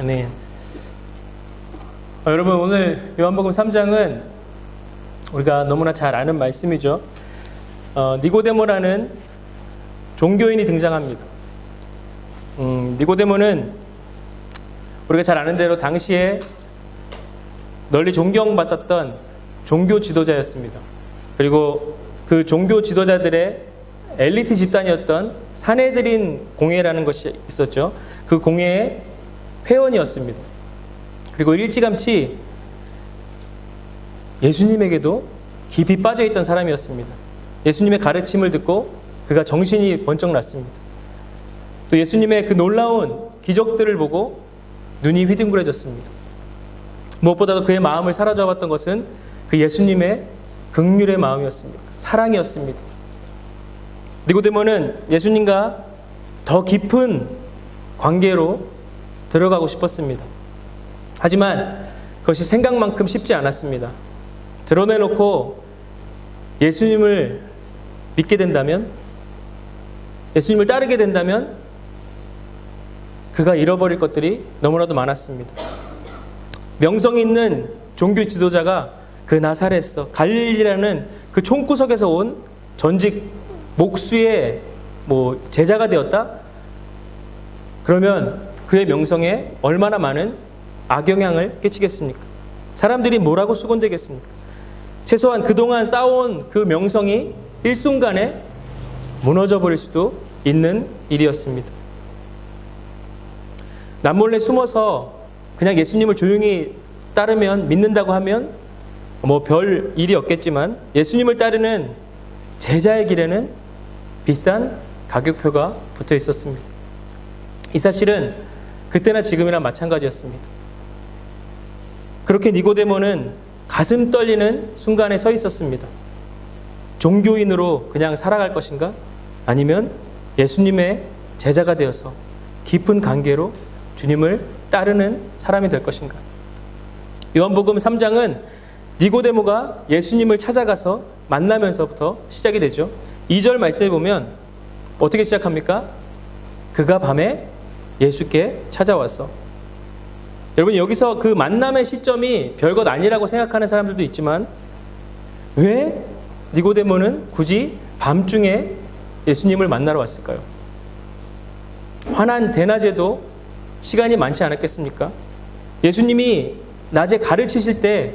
아멘. 여러분, 오늘 요한복음 3장은 우리가 너무나 잘 아는 말씀이죠. 니고데모라는 종교인이 등장합니다. 니고데모는 우리가 잘 아는 대로 당시에 널리 존경받았던 종교 지도자였습니다. 그리고 그 종교 지도자들의 엘리트 집단이었던 사내들인 공회라는 것이 있었죠. 그 공회의 회원이었습니다. 그리고 일찌감치 예수님에게도 깊이 빠져있던 사람이었습니다. 예수님의 가르침을 듣고 그가 정신이 번쩍 났습니다. 또 예수님의 그 놀라운 기적들을 보고 눈이 휘둥그레졌습니다. 무엇보다도 그의 마음을 사로잡았던 것은 그 예수님의 긍휼의 마음이었습니다. 사랑이었습니다. 니고데모는 예수님과 더 깊은 관계로 들어가고 싶었습니다. 하지만 그것이 생각만큼 쉽지 않았습니다. 드러내놓고 예수님을 믿게 된다면, 예수님을 따르게 된다면 그가 잃어버릴 것들이 너무나도 많았습니다. 명성 있는 종교 지도자가 그 나사렛에서 갈릴리라는 그 총구석에서 온 전직 목수의 제자가 되었다? 그러면 그의 명성에 얼마나 많은 악영향을 끼치겠습니까? 사람들이 뭐라고 수군대겠습니까? 최소한 그동안 쌓아온 그 명성이 일순간에 무너져 버릴 수도 있는 일이었습니다. 남몰래 숨어서 그냥 예수님을 조용히 따르면, 믿는다고 하면 별 일이 없겠지만 예수님을 따르는 제자의 길에는 비싼 가격표가 붙어 있었습니다. 이 사실은 그때나 지금이나 마찬가지였습니다. 그렇게 니고데모는 가슴 떨리는 순간에 서 있었습니다. 종교인으로 그냥 살아갈 것인가? 아니면 예수님의 제자가 되어서 깊은 관계로 주님을 따르는 사람이 될 것인가? 요한복음 3장은 니고데모가 예수님을 찾아가서 만나면서부터 시작이 되죠. 2절 말씀에 보면 어떻게 시작합니까? 그가 밤에 예수께 찾아왔어. 여러분, 여기서 그 만남의 시점이 별것 아니라고 생각하는 사람들도 있지만 왜 니고데모는 굳이 밤중에 예수님을 만나러 왔을까요? 환한 대낮에도 시간이 많지 않았겠습니까? 예수님이 낮에 가르치실 때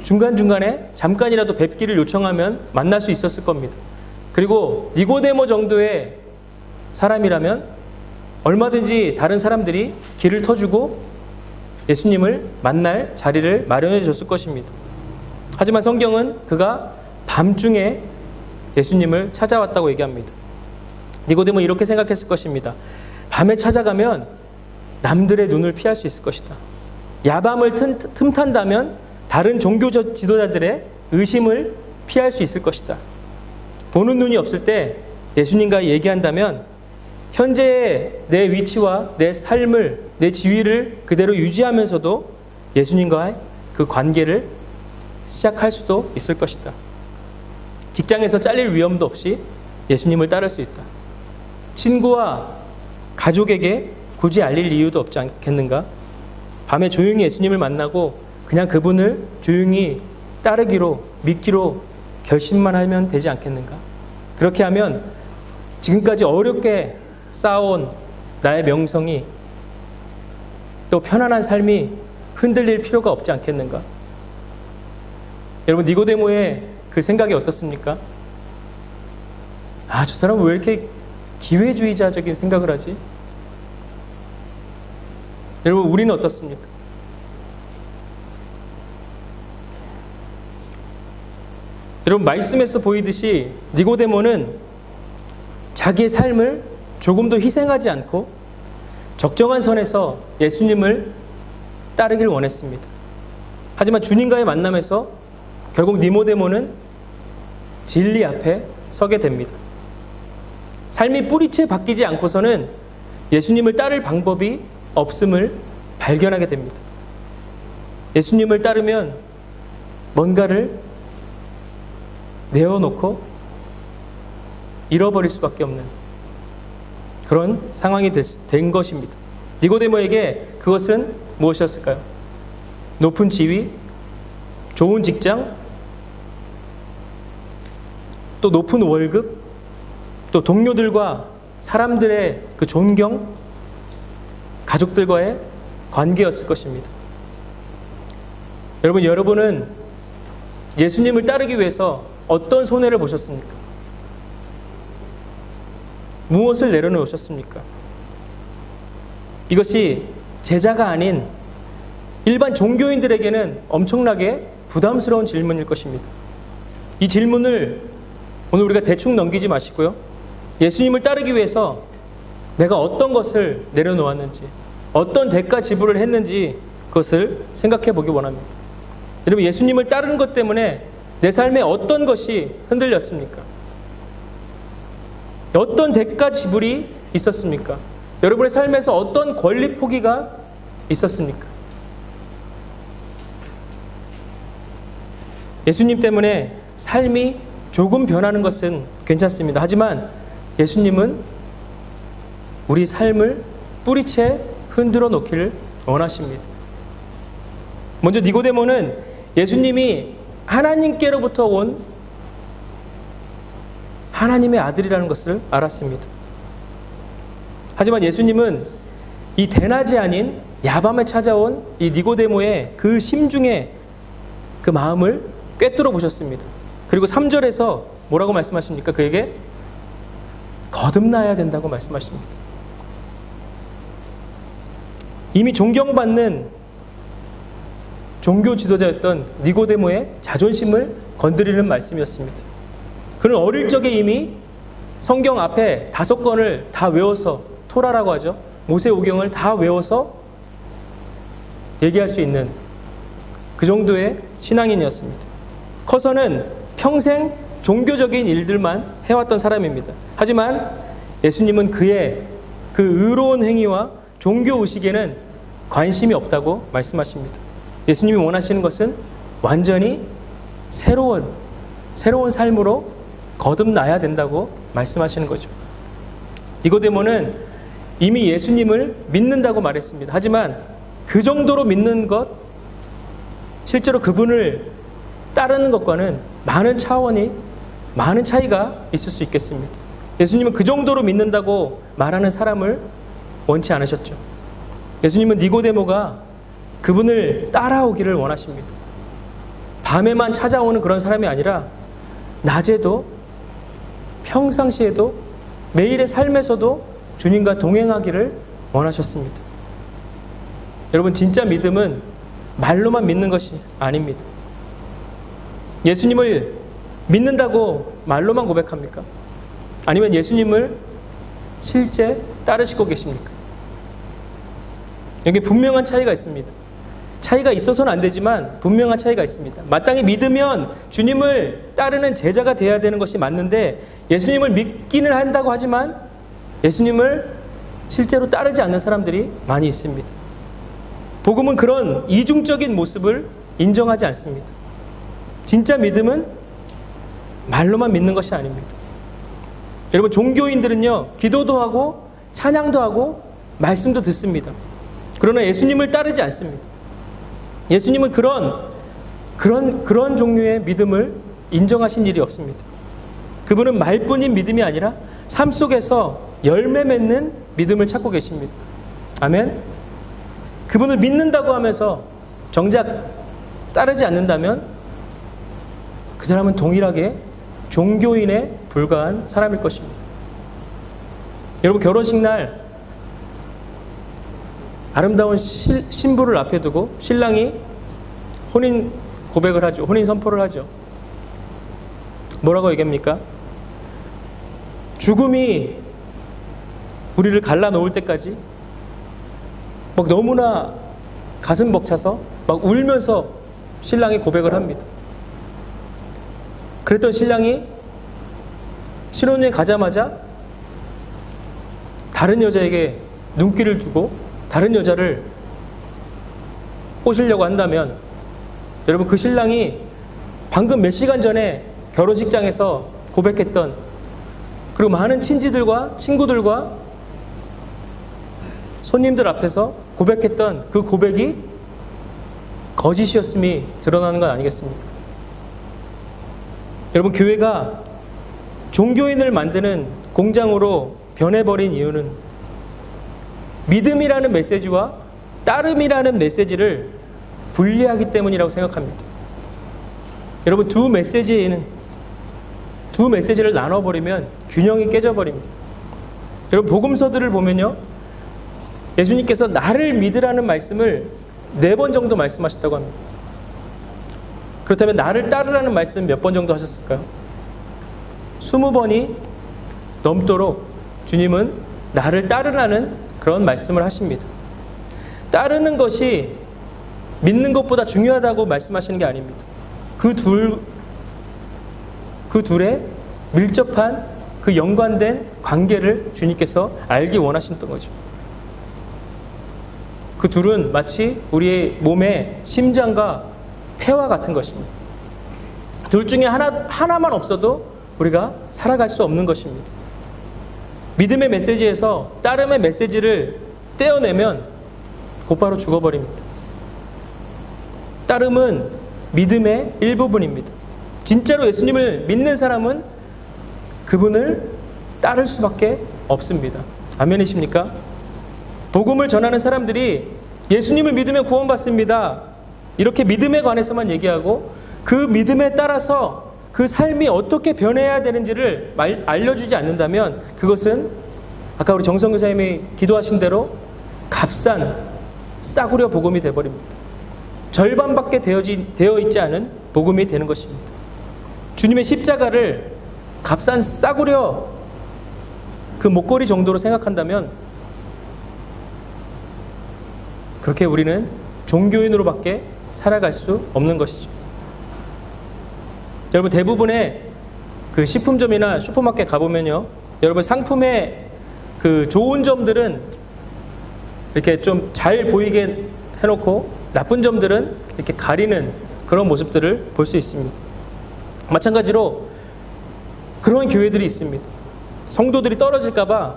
중간중간에 잠깐이라도 뵙기를 요청하면 만날 수 있었을 겁니다. 그리고 니고데모 정도의 사람이라면 얼마든지 다른 사람들이 길을 터주고 예수님을 만날 자리를 마련해 줬을 것입니다. 하지만 성경은 그가 밤중에 예수님을 찾아왔다고 얘기합니다. 니고데모는 이렇게 생각했을 것입니다. 밤에 찾아가면 남들의 눈을 피할 수 있을 것이다. 야밤을 틈탄다면 다른 종교 지도자들의 의심을 피할 수 있을 것이다. 보는 눈이 없을 때 예수님과 얘기한다면 현재의 내 위치와 내 삶을, 내 지위를 그대로 유지하면서도 예수님과의 그 관계를 시작할 수도 있을 것이다. 직장에서 잘릴 위험도 없이 예수님을 따를 수 있다. 친구와 가족에게 굳이 알릴 이유도 없지 않겠는가? 밤에 조용히 예수님을 만나고 그냥 그분을 조용히 따르기로, 믿기로 결심만 하면 되지 않겠는가? 그렇게 하면 지금까지 어렵게 쌓아온 나의 명성이, 또 편안한 삶이 흔들릴 필요가 없지 않겠는가? 여러분, 니고데모의 그 생각이 어떻습니까? 저 사람은 왜 이렇게 기회주의자적인 생각을 하지? 여러분, 우리는 어떻습니까? 여러분, 말씀에서 보이듯이 니고데모는 자기의 삶을 조금도 희생하지 않고 적정한 선에서 예수님을 따르길 원했습니다. 하지만 주님과의 만남에서 결국 니고데모는 진리 앞에 서게 됩니다. 삶이 뿌리채 바뀌지 않고서는 예수님을 따를 방법이 없음을 발견하게 됩니다. 예수님을 따르면 뭔가를 내어놓고 잃어버릴 수밖에 없는 그런 상황이 된 것입니다. 니고데모에게 그것은 무엇이었을까요? 높은 지위, 좋은 직장, 또 높은 월급, 또 동료들과 사람들의 그 존경, 가족들과의 관계였을 것입니다. 여러분은 예수님을 따르기 위해서 어떤 손해를 보셨습니까? 무엇을 내려놓으셨습니까? 이것이 제자가 아닌 일반 종교인들에게는 엄청나게 부담스러운 질문일 것입니다. 이 질문을 오늘 우리가 대충 넘기지 마시고요. 예수님을 따르기 위해서 내가 어떤 것을 내려놓았는지, 어떤 대가 지불을 했는지 그것을 생각해 보기 원합니다. 여러분, 예수님을 따르는 것 때문에 내 삶에 어떤 것이 흔들렸습니까? 어떤 대가 지불이 있었습니까? 여러분의 삶에서 어떤 권리 포기가 있었습니까? 예수님 때문에 삶이 조금 변하는 것은 괜찮습니다. 하지만 예수님은 우리 삶을 뿌리채 흔들어 놓기를 원하십니다. 먼저 니고데모는 예수님이 하나님께로부터 온 하나님의 아들이라는 것을 알았습니다. 하지만 예수님은 이 대낮이 아닌 야밤에 찾아온 이 니고데모의 그 심중의 그 마음을 꿰뚫어 보셨습니다. 그리고 3절에서 뭐라고 말씀하십니까? 그에게 거듭나야 된다고 말씀하십니다. 이미 존경받는 종교 지도자였던 니고데모의 자존심을 건드리는 말씀이었습니다. 그는 어릴 적에 이미 성경 앞에 5권을 다 외워서, 토라라고 하죠, 모세오경을 다 외워서 얘기할 수 있는 그 정도의 신앙인이었습니다. 커서는 평생 종교적인 일들만 해왔던 사람입니다. 하지만 예수님은 그의 그 의로운 행위와 종교의식에는 관심이 없다고 말씀하십니다. 예수님이 원하시는 것은 완전히 새로운 삶으로 거듭나야 된다고 말씀하시는 거죠. 니고데모는 이미 예수님을 믿는다고 말했습니다. 하지만 그 정도로 믿는 것, 실제로 그분을 따르는 것과는 많은 차이가 있을 수 있겠습니다. 예수님은 그 정도로 믿는다고 말하는 사람을 원치 않으셨죠. 예수님은 니고데모가 그분을 따라오기를 원하십니다. 밤에만 찾아오는 그런 사람이 아니라 낮에도, 평상시에도, 매일의 삶에서도 주님과 동행하기를 원하셨습니다. 여러분, 진짜 믿음은 말로만 믿는 것이 아닙니다. 예수님을 믿는다고 말로만 고백합니까? 아니면 예수님을 실제 따르시고 계십니까? 여기 분명한 차이가 있습니다. 차이가 있어서는 안 되지만 분명한 차이가 있습니다. 마땅히 믿으면 주님을 따르는 제자가 되어야 되는 것이 맞는데, 예수님을 믿기는 한다고 하지만 예수님을 실제로 따르지 않는 사람들이 많이 있습니다. 복음은 그런 이중적인 모습을 인정하지 않습니다. 진짜 믿음은 말로만 믿는 것이 아닙니다. 여러분, 종교인들은요, 기도도 하고 찬양도 하고 말씀도 듣습니다. 그러나 예수님을 따르지 않습니다. 예수님은 그런 종류의 믿음을 인정하신 일이 없습니다. 그분은 말뿐인 믿음이 아니라 삶 속에서 열매 맺는 믿음을 찾고 계십니다. 아멘. 그분을 믿는다고 하면서 정작 따르지 않는다면 그 사람은 동일하게 종교인에 불과한 사람일 것입니다. 여러분, 결혼식 날 아름다운 신부를 앞에 두고 신랑이 혼인 고백을 하죠. 혼인 선포를 하죠. 뭐라고 얘기합니까? 죽음이 우리를 갈라놓을 때까지 막 너무나 가슴 벅차서 막 울면서 신랑이 고백을 합니다. 그랬던 신랑이 신혼여행 가자마자 다른 여자에게 눈길을 두고 다른 여자를 꼬시려고 한다면, 여러분, 그 신랑이 방금 몇 시간 전에 결혼식장에서 고백했던, 그리고 많은 친지들과 친구들과 손님들 앞에서 고백했던 그 고백이 거짓이었음이 드러나는 건 아니겠습니까? 여러분, 교회가 종교인을 만드는 공장으로 변해버린 이유는 믿음이라는 메시지와 따름이라는 메시지를 분리하기 때문이라고 생각합니다. 여러분, 두 메시지를 나눠버리면 균형이 깨져버립니다. 여러분, 복음서들을 보면요, 예수님께서 나를 믿으라는 말씀을 4번 정도 말씀하셨다고 합니다. 그렇다면 나를 따르라는 말씀 몇 번 정도 하셨을까요? 20번이 넘도록 주님은 나를 따르라는 그런 말씀을 하십니다. 따르는 것이 믿는 것보다 중요하다고 말씀하시는 게 아닙니다. 그 둘의 밀접한 그 연관된 관계를 주님께서 알기 원하셨던 거죠. 그 둘은 마치 우리의 몸의 심장과 폐와 같은 것입니다. 둘 중에 하나만 없어도 우리가 살아갈 수 없는 것입니다. 믿음의 메시지에서 따름의 메시지를 떼어내면 곧바로 죽어버립니다. 따름은 믿음의 일부분입니다. 진짜로 예수님을 믿는 사람은 그분을 따를 수밖에 없습니다. 아멘이십니까? 복음을 전하는 사람들이 예수님을 믿으면 구원받습니다, 이렇게 믿음에 관해서만 얘기하고 그 믿음에 따라서 그 삶이 어떻게 변해야 되는지를 알려주지 않는다면 그것은 아까 우리 정성 교사님이 기도하신 대로 값싼 싸구려 복음이 되어버립니다. 절반밖에 되어 있지 않은 복음이 되는 것입니다. 주님의 십자가를 값싼 싸구려 그 목걸이 정도로 생각한다면 그렇게 우리는 종교인으로밖에 살아갈 수 없는 것이죠. 여러분, 대부분의 그 식품점이나 슈퍼마켓 가보면요, 여러분 상품의 그 좋은 점들은 이렇게 좀 잘 보이게 해놓고 나쁜 점들은 이렇게 가리는 그런 모습들을 볼 수 있습니다. 마찬가지로 그런 교회들이 있습니다. 성도들이 떨어질까봐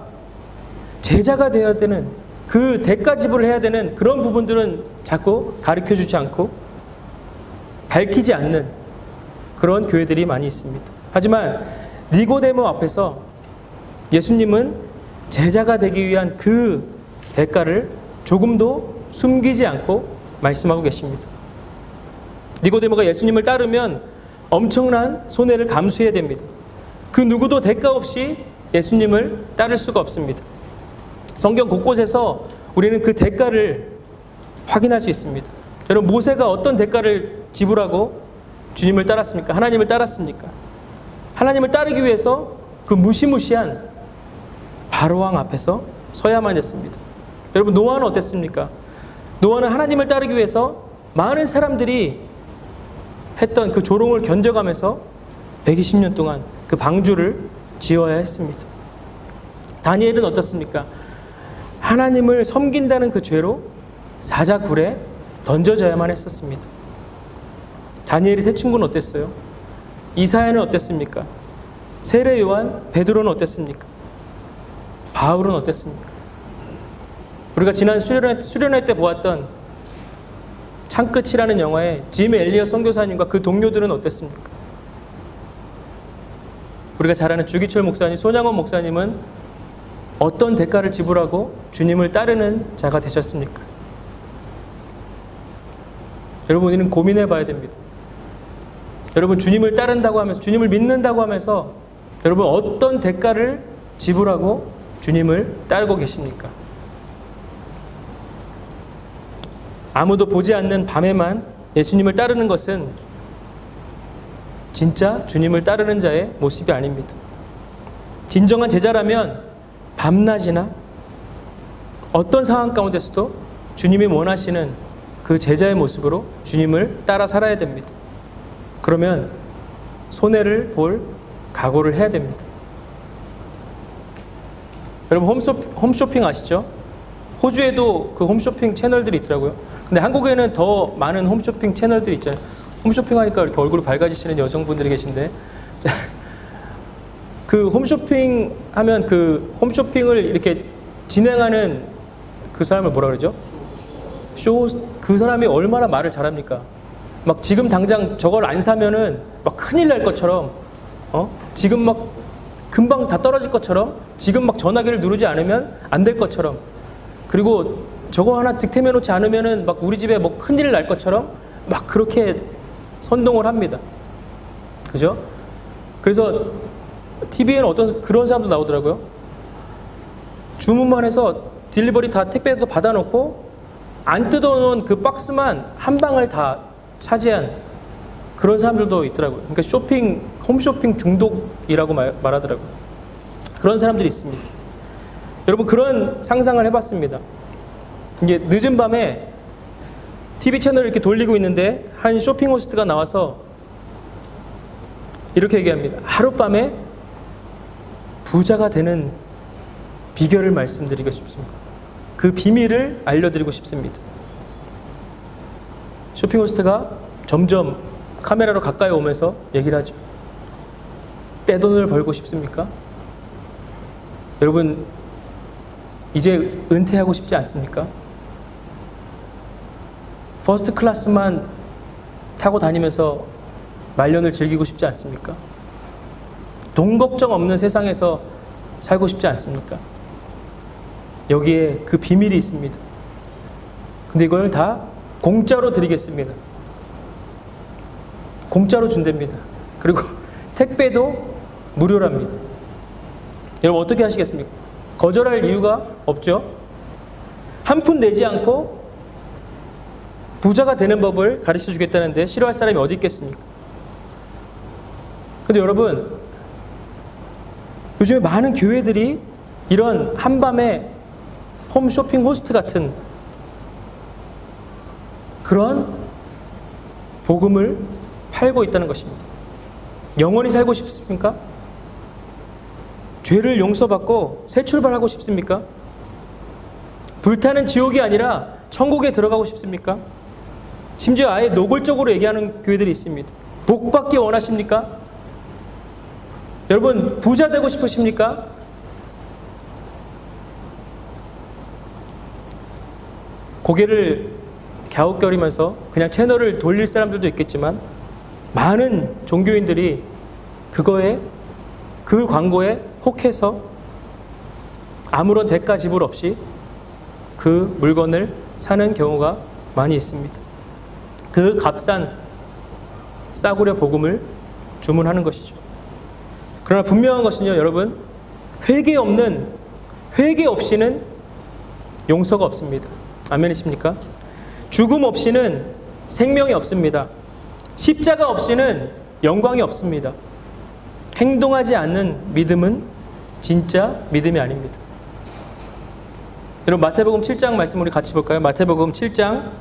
제자가 되어야 되는, 그 대가 지불을 해야 되는 그런 부분들은 자꾸 가르쳐주지 않고 밝히지 않는 그런 교회들이 많이 있습니다. 하지만 니고데모 앞에서 예수님은 제자가 되기 위한 그 대가를 조금도 숨기지 않고 말씀하고 계십니다. 니고데모가 예수님을 따르면 엄청난 손해를 감수해야 됩니다. 그 누구도 대가 없이 예수님을 따를 수가 없습니다. 성경 곳곳에서 우리는 그 대가를 확인할 수 있습니다. 여러분, 모세가 어떤 대가를 지불하고 주님을 따랐습니까? 하나님을 따랐습니까? 하나님을 따르기 위해서 그 무시무시한 바로왕 앞에서 서야만 했습니다. 여러분, 노아는 어땠습니까? 노아는 하나님을 따르기 위해서 많은 사람들이 했던 그 조롱을 견뎌가면서 120년 동안 그 방주를 지어야 했습니다. 다니엘은 어떻습니까? 하나님을 섬긴다는 그 죄로 사자굴에 던져져야만 했었습니다. 다니엘의 세 친구는 어땠어요? 이사야는 어땠습니까? 세례 요한, 베드로는 어땠습니까? 바울은 어땠습니까? 우리가 지난 수련회 때 보았던 창끝이라는 영화의 짐 엘리엇 선교사님과 그 동료들은 어땠습니까? 우리가 잘 아는 주기철 목사님, 손양원 목사님은 어떤 대가를 지불하고 주님을 따르는 자가 되셨습니까? 여러분, 우리는 고민해 봐야 됩니다. 여러분, 주님을 따른다고 하면서, 주님을 믿는다고 하면서 여러분 어떤 대가를 지불하고 주님을 따르고 계십니까? 아무도 보지 않는 밤에만 예수님을 따르는 것은 진짜 주님을 따르는 자의 모습이 아닙니다. 진정한 제자라면 밤낮이나 어떤 상황 가운데서도 주님이 원하시는 그 제자의 모습으로 주님을 따라 살아야 됩니다. 그러면 손해를 볼 각오를 해야 됩니다. 여러분, 홈쇼핑 아시죠? 호주에도 그 홈쇼핑 채널들이 있더라고요. 근데 한국에는 더 많은 홈쇼핑 채널들이 있잖아요. 홈쇼핑 하니까 이렇게 얼굴이 밝아지시는 여성분들이 계신데, 자, 그 홈쇼핑 하면 그 홈쇼핑을 이렇게 진행하는 그 사람을 뭐라 그러죠? 그 사람이 얼마나 말을 잘합니까? 막 지금 당장 저걸 안 사면은 막 큰일 날 것처럼, 지금 막 금방 다 떨어질 것처럼, 지금 막 전화기를 누르지 않으면 안 될 것처럼, 그리고 저거 하나 득템해 놓지 않으면은 막 우리 집에 뭐 큰일 날 것처럼 막 그렇게 선동을 합니다. 그죠? 그래서 TV에는 어떤 그런 사람도 나오더라고요. 주문만 해서 딜리버리 다 택배도 받아놓고 안 뜯어놓은 그 박스만 한 방을 다 차지한 그런 사람들도 있더라고요. 그러니까 홈쇼핑 중독이라고 말하더라고요. 그런 사람들이 있습니다. 여러분, 그런 상상을 해봤습니다. 이게 늦은 밤에 TV 채널을 이렇게 돌리고 있는데 한 쇼핑 호스트가 나와서 이렇게 얘기합니다. 하룻밤에 부자가 되는 비결을 말씀드리고 싶습니다. 그 비밀을 알려드리고 싶습니다. 쇼핑 호스트가 점점 카메라로 가까이 오면서 얘기를 하죠. 떼돈을 벌고 싶습니까? 여러분, 이제 은퇴하고 싶지 않습니까? 퍼스트 클래스만 타고 다니면서 말년을 즐기고 싶지 않습니까? 돈 걱정 없는 세상에서 살고 싶지 않습니까? 여기에 그 비밀이 있습니다. 근데 이걸 다 공짜로 드리겠습니다. 공짜로 준답니다. 그리고 택배도 무료랍니다. 여러분, 어떻게 하시겠습니까? 거절할 이유가 없죠. 한 푼 내지 않고 부자가 되는 법을 가르쳐 주겠다는데 싫어할 사람이 어디 있겠습니까? 근데 여러분, 요즘에 많은 교회들이 이런 한밤에 홈쇼핑 호스트 같은 그런 복음을 팔고 있다는 것입니다. 영원히 살고 싶습니까? 죄를 용서받고 새 출발하고 싶습니까? 불타는 지옥이 아니라 천국에 들어가고 싶습니까? 심지어 아예 노골적으로 얘기하는 교회들이 있습니다. 복 받기 원하십니까? 여러분, 부자 되고 싶으십니까? 고개를 갸웃거리면서 그냥 채널을 돌릴 사람들도 있겠지만 많은 종교인들이 그 광고에 혹해서 아무런 대가 지불 없이 그 물건을 사는 경우가 많이 있습니다. 그 값싼 싸구려 복음을 주문하는 것이죠. 그러나 분명한 것은요, 여러분, 회개 없이는 용서가 없습니다. 아멘이십니까? 죽음 없이는 생명이 없습니다. 십자가 없이는 영광이 없습니다. 행동하지 않는 믿음은 진짜 믿음이 아닙니다. 여러분, 마태복음 7장 말씀 우리 같이 볼까요? 마태복음 7장입니다.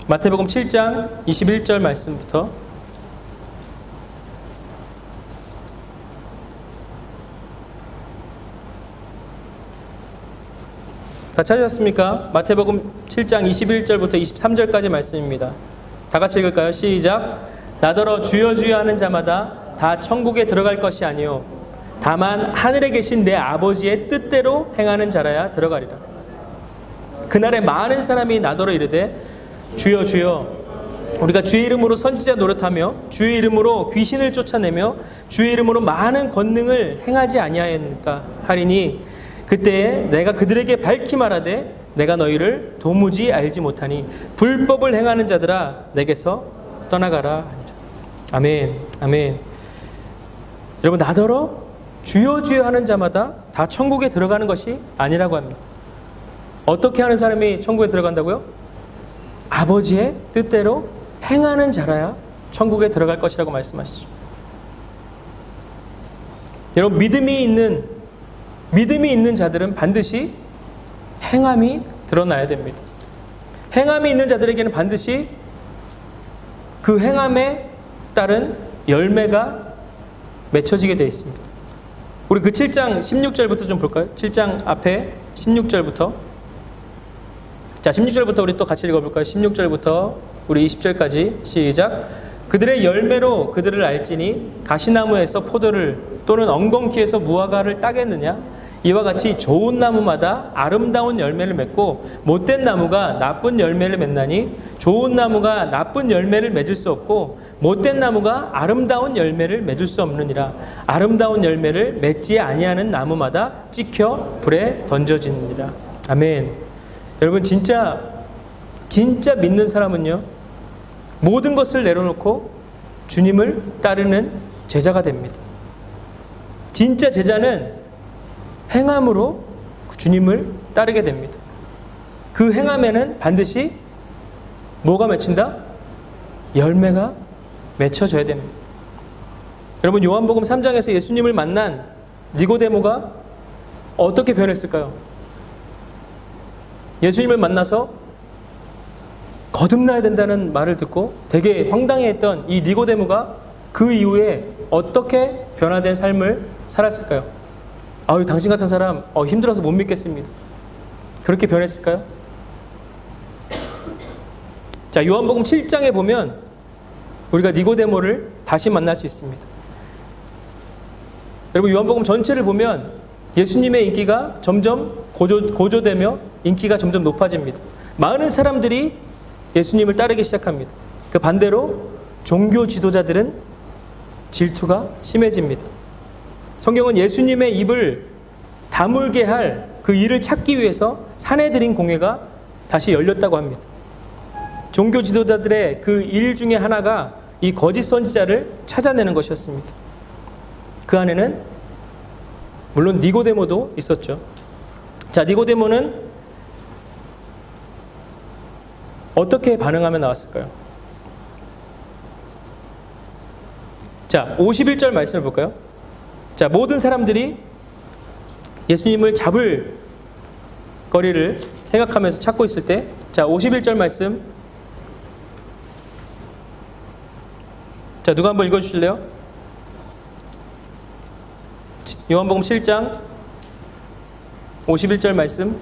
마태복음 7장 21절 말씀부터 다 찾으셨습니까? 마태복음 7장 21절부터 23절까지 말씀입니다. 다 같이 읽을까요? 시작. 나더러 주여 주여 하는 자마다 다 천국에 들어갈 것이 아니요 다만 하늘에 계신 내 아버지의 뜻대로 행하는 자라야 들어가리라. 그날에 많은 사람이 나더러 이르되 주여 주여 우리가 주의 이름으로 선지자 노릇하며 주의 이름으로 귀신을 쫓아내며 주의 이름으로 많은 권능을 행하지 아니하였는가 하리니 그때에 내가 그들에게 밝히 말하되 내가 너희를 도무지 알지 못하니 불법을 행하는 자들아 내게서 떠나가라 하니라. 아멘. 아멘. 여러분, 나더러 주여 주여 하는 자마다 다 천국에 들어가는 것이 아니라고 합니다. 어떻게 하는 사람이 천국에 들어간다고요? 아버지의 뜻대로 행하는 자라야 천국에 들어갈 것이라고 말씀하시죠. 여러분, 믿음이 있는 자들은 반드시 행함이 드러나야 됩니다. 행함이 있는 자들에게는 반드시 그 행함에 따른 열매가 맺혀지게 되어 있습니다. 우리 그 7장 16절부터 좀 볼까요? 7장 앞에 16절부터. 자, 16절부터 우리 또 같이 읽어볼까요? 16절부터 우리 20절까지 시작. 그들의 열매로 그들을 알지니 가시나무에서 포도를 또는 엉겅퀴에서 무화과를 따겠느냐? 이와 같이 좋은 나무마다 아름다운 열매를 맺고 못된 나무가 나쁜 열매를 맺나니 좋은 나무가 나쁜 열매를 맺을 수 없고 못된 나무가 아름다운 열매를 맺을 수 없느니라. 아름다운 열매를 맺지 아니하는 나무마다 찍혀 불에 던져지느니라. 아멘. 여러분 진짜 믿는 사람은요, 모든 것을 내려놓고 주님을 따르는 제자가 됩니다. 진짜 제자는 행함으로 주님을 따르게 됩니다. 그 행함에는 반드시 뭐가 맺힌다? 열매가 맺혀져야 됩니다. 여러분 요한복음 3장에서 예수님을 만난 니고데모가 어떻게 변했을까요? 예수님을 만나서 거듭나야 된다는 말을 듣고 되게 황당해했던 이 니고데모가 그 이후에 어떻게 변화된 삶을 살았을까요? 아유, 당신 같은 사람 힘들어서 못 믿겠습니다. 그렇게 변했을까요? 자, 요한복음 7장에 보면 우리가 니고데모를 다시 만날 수 있습니다. 여러분 요한복음 전체를 보면 예수님의 인기가 점점 고조되며 인기가 점점 높아집니다. 많은 사람들이 예수님을 따르기 시작합니다. 그 반대로 종교 지도자들은 질투가 심해집니다. 성경은 예수님의 입을 다물게 할 그 일을 찾기 위해서 사내들인 공회가 다시 열렸다고 합니다. 종교 지도자들의 그 일 중에 하나가 이 거짓 선지자를 찾아내는 것이었습니다. 그 안에는 물론 니고데모도 있었죠. 자, 니고데모는 어떻게 반응하며 나왔을까요? 자, 51절 말씀을 볼까요? 자, 모든 사람들이 예수님을 잡을 거리를 생각하면서 찾고 있을 때, 자, 51절 말씀. 자, 누가 한번 읽어주실래요? 요한복음 7장 51절 말씀.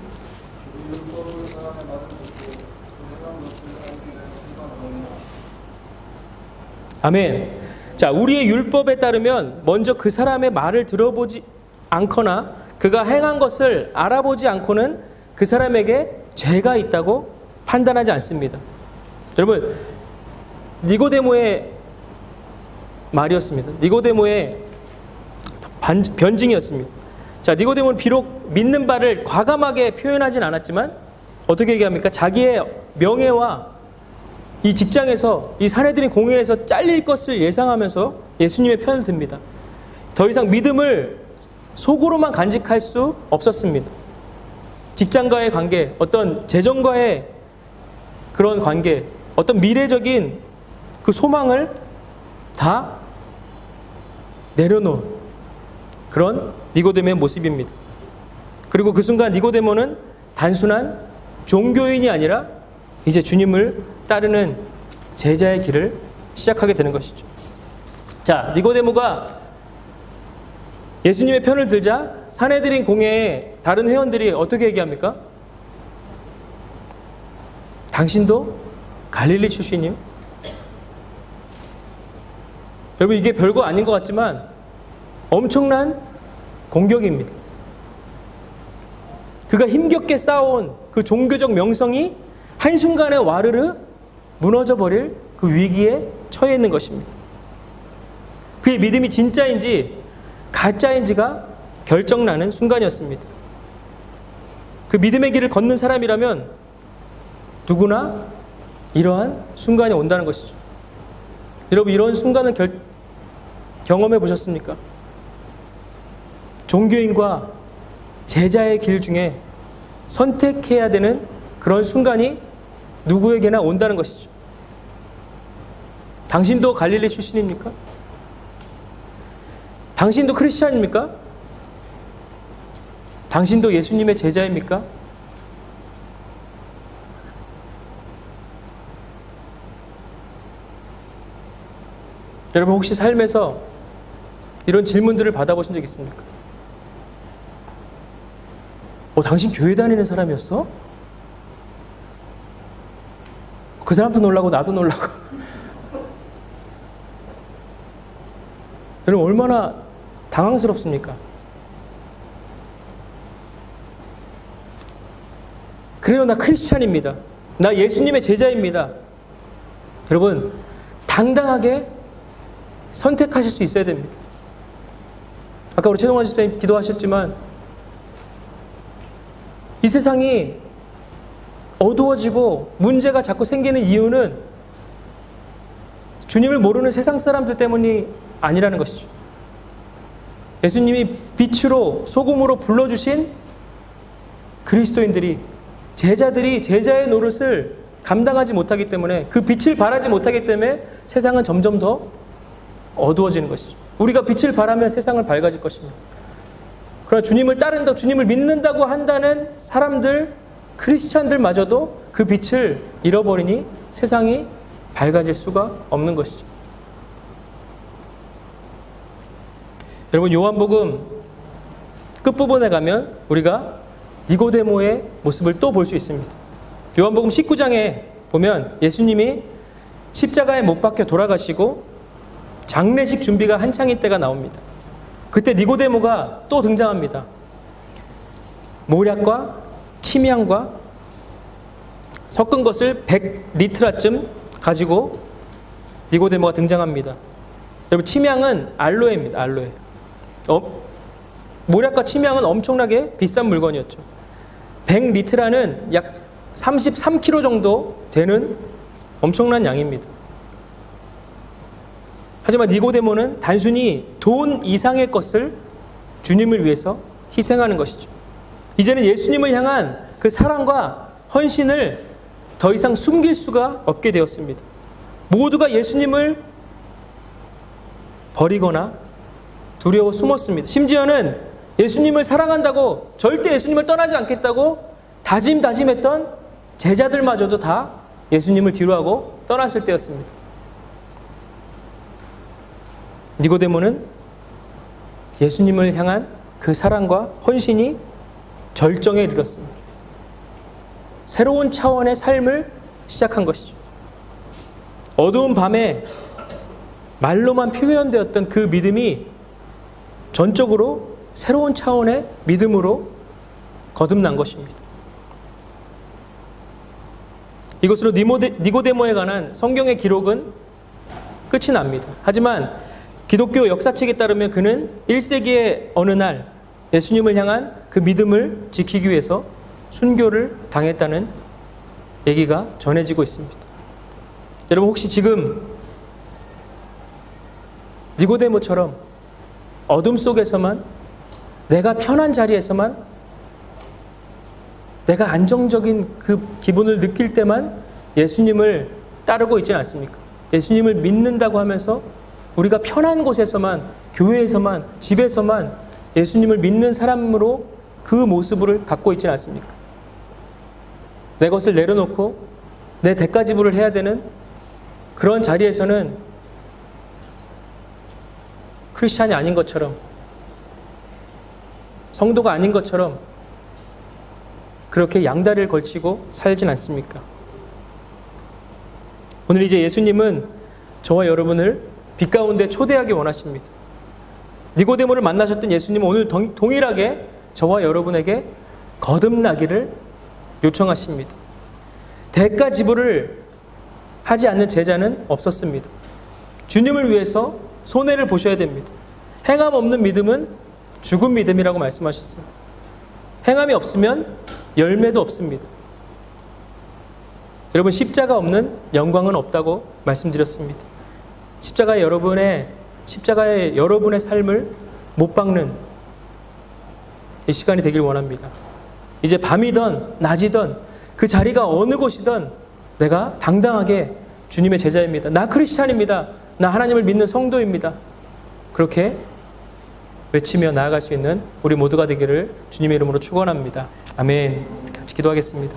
아멘. 자, 우리의 율법에 따르면 먼저 그 사람의 말을 들어보지 않거나 그가 행한 것을 알아보지 않고는 그 사람에게 죄가 있다고 판단하지 않습니다. 여러분, 니고데모의 말이었습니다. 니고데모의 변증이었습니다. 자, 니고데모는 비록 믿는 바를 과감하게 표현하진 않았지만 어떻게 얘기합니까? 자기의 명예와 이 직장에서 이 사내들인 공회에서 잘릴 것을 예상하면서 예수님의 편을 듭니다. 더 이상 믿음을 속으로만 간직할 수 없었습니다. 직장과의 관계, 어떤 재정과의 그런 관계, 어떤 미래적인 그 소망을 다 내려놓은 그런 니고데모의 모습입니다. 그리고 그 순간 니고데모는 단순한 종교인이 아니라 이제 주님을 따르는 제자의 길을 시작하게 되는 것이죠. 자, 니고데모가 예수님의 편을 들자 사내들인 공회의 다른 회원들이 어떻게 얘기합니까? 당신도 갈릴리 출신이요? 여러분, 이게 별거 아닌 것 같지만 엄청난 공격입니다. 그가 힘겹게 쌓아온 그 종교적 명성이 한순간에 와르르 무너져버릴 그 위기에 처해 있는 것입니다. 그의 믿음이 진짜인지 가짜인지가 결정나는 순간이었습니다. 그 믿음의 길을 걷는 사람이라면 누구나 이러한 순간이 온다는 것이죠. 여러분, 이런 순간을 경험해 보셨습니까? 종교인과 제자의 길 중에 선택해야 되는 그런 순간이 누구에게나 온다는 것이죠. 당신도 갈릴리 출신입니까? 당신도 크리스찬입니까? 당신도 예수님의 제자입니까? 여러분, 혹시 삶에서 이런 질문들을 받아보신 적 있습니까? 당신 교회 다니는 사람이었어? 그 사람도 놀라고 나도 놀라고. 그럼 얼마나 당황스럽습니까? 그래요, 나 크리스찬입니다. 나 예수님의 제자입니다. 여러분, 당당하게 선택하실 수 있어야 됩니다. 아까 우리 최동환 집사님 기도하셨지만 이 세상이 어두워지고 문제가 자꾸 생기는 이유는 주님을 모르는 세상 사람들 때문이 아니라는 것이죠. 예수님이 빛으로 소금으로 불러주신 그리스도인들이 제자들이 제자의 노릇을 감당하지 못하기 때문에 그 빛을 발하지 못하기 때문에 세상은 점점 더 어두워지는 것이죠. 우리가 빛을 발하면 세상을 밝아질 것입니다. 그러나 주님을 따른다, 주님을 믿는다고 한다는 사람들, 크리스찬들마저도 그 빛을 잃어버리니 세상이 밝아질 수가 없는 것이죠. 여러분, 요한복음 끝부분에 가면 우리가 니고데모의 모습을 또 볼 수 있습니다. 요한복음 19장에 보면 예수님이 십자가에 못 박혀 돌아가시고 장례식 준비가 한창인 때가 나옵니다. 그때 니고데모가 또 등장합니다. 모략과 침향과 섞은 것을 100리트라쯤 가지고 니고데모가 등장합니다. 여러분, 침향은 알로에입니다. 알로에. 모략과 침향은 엄청나게 비싼 물건이었죠. 100리트라는 약 33kg 정도 되는 엄청난 양입니다. 하지만 니고데모는 단순히 돈 이상의 것을 주님을 위해서 희생하는 것이죠. 이제는 예수님을 향한 그 사랑과 헌신을 더 이상 숨길 수가 없게 되었습니다. 모두가 예수님을 버리거나 두려워 숨었습니다. 심지어는 예수님을 사랑한다고, 절대 예수님을 떠나지 않겠다고 다짐했던 제자들마저도 다 예수님을 뒤로하고 떠났을 때였습니다. 니고데모는 예수님을 향한 그 사랑과 헌신이 절정에 이르렀습니다. 새로운 차원의 삶을 시작한 것이죠. 어두운 밤에 말로만 표현되었던 그 믿음이 전적으로 새로운 차원의 믿음으로 거듭난 것입니다. 이것으로 니고데모에 관한 성경의 기록은 끝이 납니다. 하지만 기독교 역사책에 따르면 그는 1세기의 어느 날 예수님을 향한 그 믿음을 지키기 위해서 순교를 당했다는 얘기가 전해지고 있습니다. 여러분, 혹시 지금 니고데모처럼 어둠 속에서만, 내가 편한 자리에서만, 내가 안정적인 그 기분을 느낄 때만 예수님을 따르고 있지는 않습니까? 예수님을 믿는다고 하면서 우리가 편한 곳에서만, 교회에서만, 집에서만 예수님을 믿는 사람으로 그 모습을 갖고 있지는 않습니까? 내 것을 내려놓고 내 대가 지불을 해야 되는 그런 자리에서는 크리스찬이 아닌 것처럼, 성도가 아닌 것처럼 그렇게 양다리를 걸치고 살진 않습니까? 오늘 이제 예수님은 저와 여러분을 빛 가운데 초대하기 원하십니다. 니고데모를 만나셨던 예수님은 오늘 동일하게 저와 여러분에게 거듭나기를 요청하십니다. 대가 지불을 하지 않는 제자는 없었습니다. 주님을 위해서 손해를 보셔야 됩니다. 행함 없는 믿음은 죽은 믿음이라고 말씀하셨어요. 행함이 없으면 열매도 없습니다. 여러분, 십자가 없는 영광은 없다고 말씀드렸습니다. 십자가에 여러분의 삶을 못 박는 이 시간이 되길 원합니다. 이제 밤이든 낮이든 그 자리가 어느 곳이든 내가 당당하게 주님의 제자입니다. 나 크리스찬입니다. 나 하나님을 믿는 성도입니다. 그렇게 외치며 나아갈 수 있는 우리 모두가 되기를 주님의 이름으로 축원합니다. 아멘. 같이 기도하겠습니다.